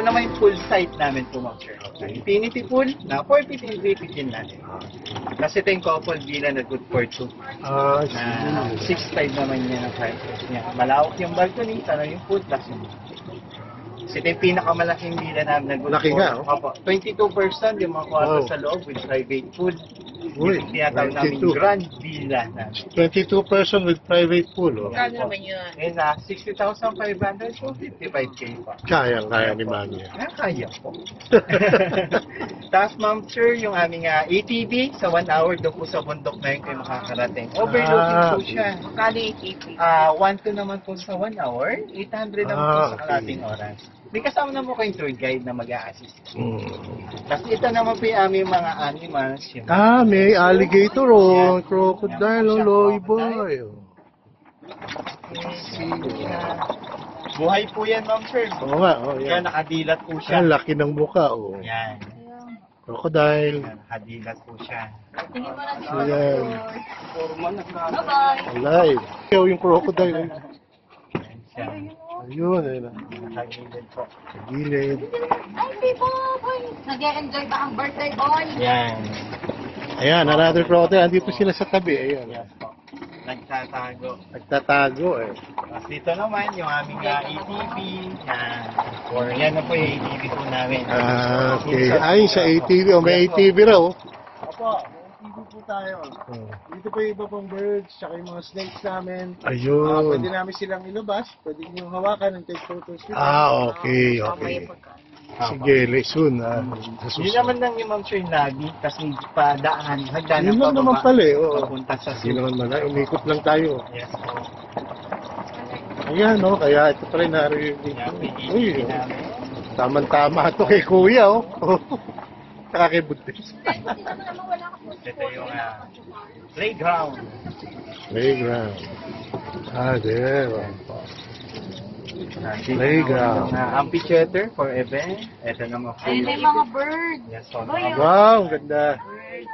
naman yung full site namin po, ma'am sir. Infinity pool na 415 315 natin. Kasi ito yung couple villa na good for two. Ah, Na 6'5 naman niya ng price niya. Malawak yung balcony, tanong yung pool, plus yung kasi ito yung pinakamalaking villa namin na good Laki for. nga, oh. Opo, 22% yung mga kwarto Wow. sa loob with private pool. Uy, Yung tinatawag namin 22. grand villa namin. 22 person with private pool. Oh. Kano naman yun? Eh na 60,500 so 55K pa. Kaya ni Mami. Kaya po. Tapos ma'am sir, yung aming ATV sa 1 hour doon po sa bundok na yun kayo makakarating. Overlooking po siya. Kano yung ATP? 1 naman po sa 1 hour, 800 naman po sa okay. kalating oras. May kasama naman po kayong tour guide na mag-a-assist. Mm. Tapos ito naman po yung aming mga animals. Yung May alligator oh, crocodile, oh, loy boy. Buhay po yan, ma'am sir. Oo nga, oh, Kaya yan. nakadilat po siya. Ang laki ng mukha, oh. Yan. Crocodile. Yan, nakadilat po siya. Tingin mo na dito. Ayan. Bye-bye. Alive. Ikaw yung crocodile. Yan siya. Ayun, ayun. Nakagilid po. Sa gilid. Ay, people, boy. Nag-enjoy ba ang birthday boy? Yan. Ayan, another crocodile. Andito sila sa tabi. Ayun. Yes po. Nagtatago. Nagtatago eh. Tapos dito naman yung aming ATV. Yan. Or yan na po yung ATV po namin. Okay. Ay, sa ATV. Oh, may ATV raw. Opo, ATV po tayo. Dito po yung iba pang birds, saka yung mga snakes namin. Ayun. Pwede namin silang ilabas, pwede nyo hawakan and take photos with them. Okay, okay. Sige, soon. Sa Yun susunod. naman lang yung ma'am sir lobby. Tapos may padaan. Hagdan Yun lang naman pala eh. Oo. Papunta sa Hindi naman mala. Umikot lang tayo. Yes po. Ayan, no? Kaya ito pala yung narinig Yan, may dito. ATV Uy, namin. tamang-tama ito kay Kuya, oh. Saka kay Buntis. Ito yung playground. Playground. There. Dito Playground. naman yung amphitheater for event. Ito naman po Ayun na yung... yung mga birds. Yes po. Boy, oh. Wow, ang ganda. Birds.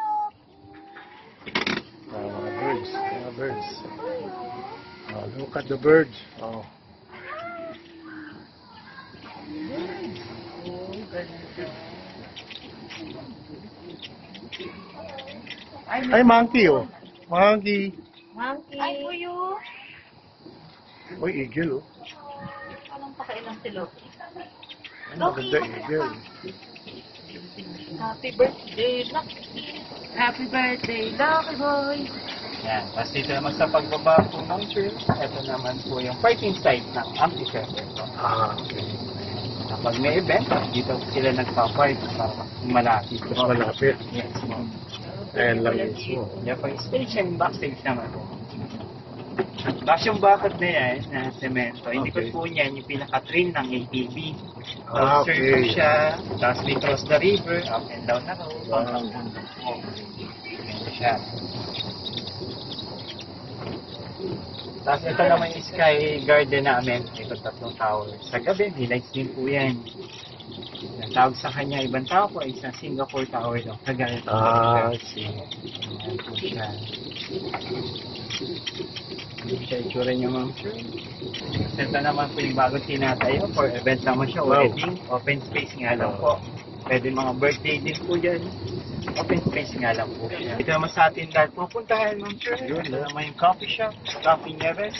Mga birds. Mga birds. Look at the birds. Oh. Ay, monkey, oh. Monkey. Monkey. Ay, kuyo. Uy, eagle, oh. Anong pakailang si Loki? Ang ganda eagle. Happy birthday, Lucky. Happy birthday, Lucky boy. Yan. Tapos dito naman sa pagbaba po ng church, ito naman po yung parking site ng amphitheater. Okay. Kapag may event, dito sila nagpa-park para malapit. Mas malapit. Yes. Ayan lang mismo. Yan po yung stage and backstage naman po. Tapos yung bakod na yan, na semento, hindi ko Okay. po niyan yung pinaka-train ng ATV. Ah, So, okay. circle siya, tapos may cross the river, up and down na road, hanggang bundok po. Ganyan siya. Tapos ito naman yung sky garden namin. Ito 3 towers. Sa gabi, may lights din po yan. Ang tawag sa kanya, ibang tao po, isang Singapore Tower daw. Kagaya ito. See. Ayan po siya. Siya itsura niya, ma'am sir. Ito naman po yung bagong tinatayo for event naman siya. Wow. Wedding, open space nga lang po. Pwede mga birthday din po dyan. Open space nga lang po siya. Ito naman sa atin lahat pupuntahan, ma'am sir. Ito naman yung coffee shop, Coffee Nieves.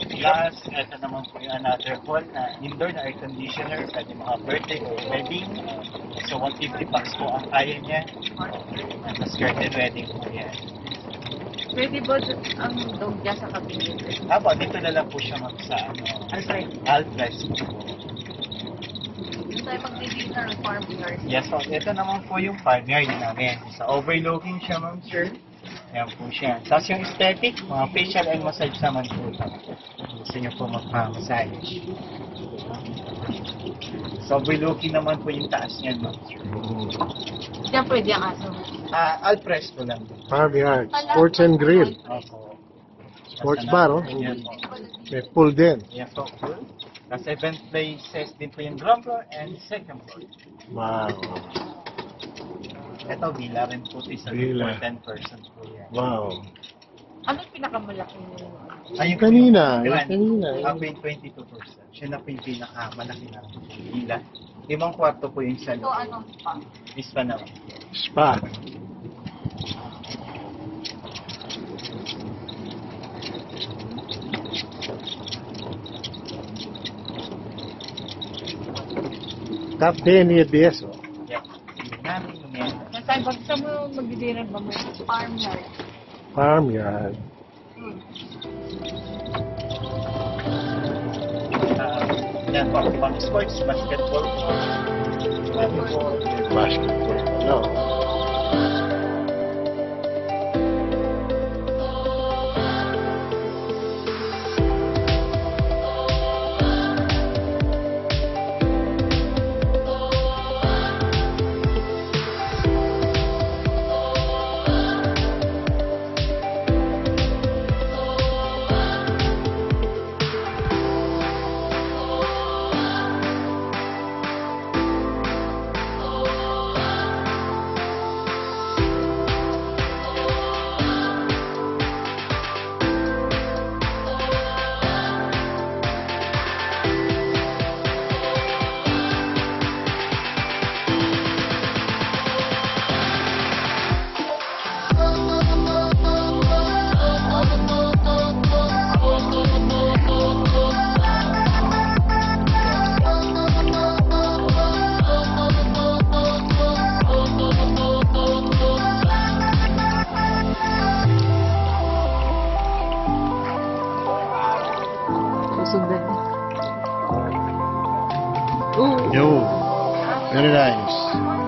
Plus, ito naman po yung another hall na indoor na air conditioner. Pwede mga birthday or wedding. So, 150 bucks po ang kaya niya. Tapos curtain wedding po yan. Pwede ba ang dog dyan sa kabinet? Apo, dito na lang po siya ma'am sa Alfred. Alfred. Dito tayo pag-dinner ng farm yard. Yes po, ito naman po yung farmyard namin. Sa overlooking siya ma'am sir. Yan po siya. Tapos yung aesthetic, mga facial and massage naman po ito. Gusto niyo po magpa-massage. So overlooking naman po yung taas niyan ma'am sir. Diyan pwede ang aso. Alfred po lang. Farmyard. Sports and Grill. Opo. Sports bar, oh. Yan po. May pool din. Yan po. Tapos event places din po yung ground floor and second floor. Wow. Ito, villa rin po ito. Isa Villa. for 10 persons po yan. Wow. Ano yung pinakamalaking Ayun po Kanina, yung yung kanina. Up in 22%. Siya na po yung pinakamalaki na villa. Limang kwarto po yung sa Ito loob. ano pa? Miss pa naman. Spa. Top 10 ni ABS. Oh. Yeah. Tingnan namin yung yan. Natay, basta mo magdidiran ba mo? Farmyard. Farmyard. Yan po, pang sports, basketball. Volleyball. Basketball. No. Susundan. Yo. Very nice.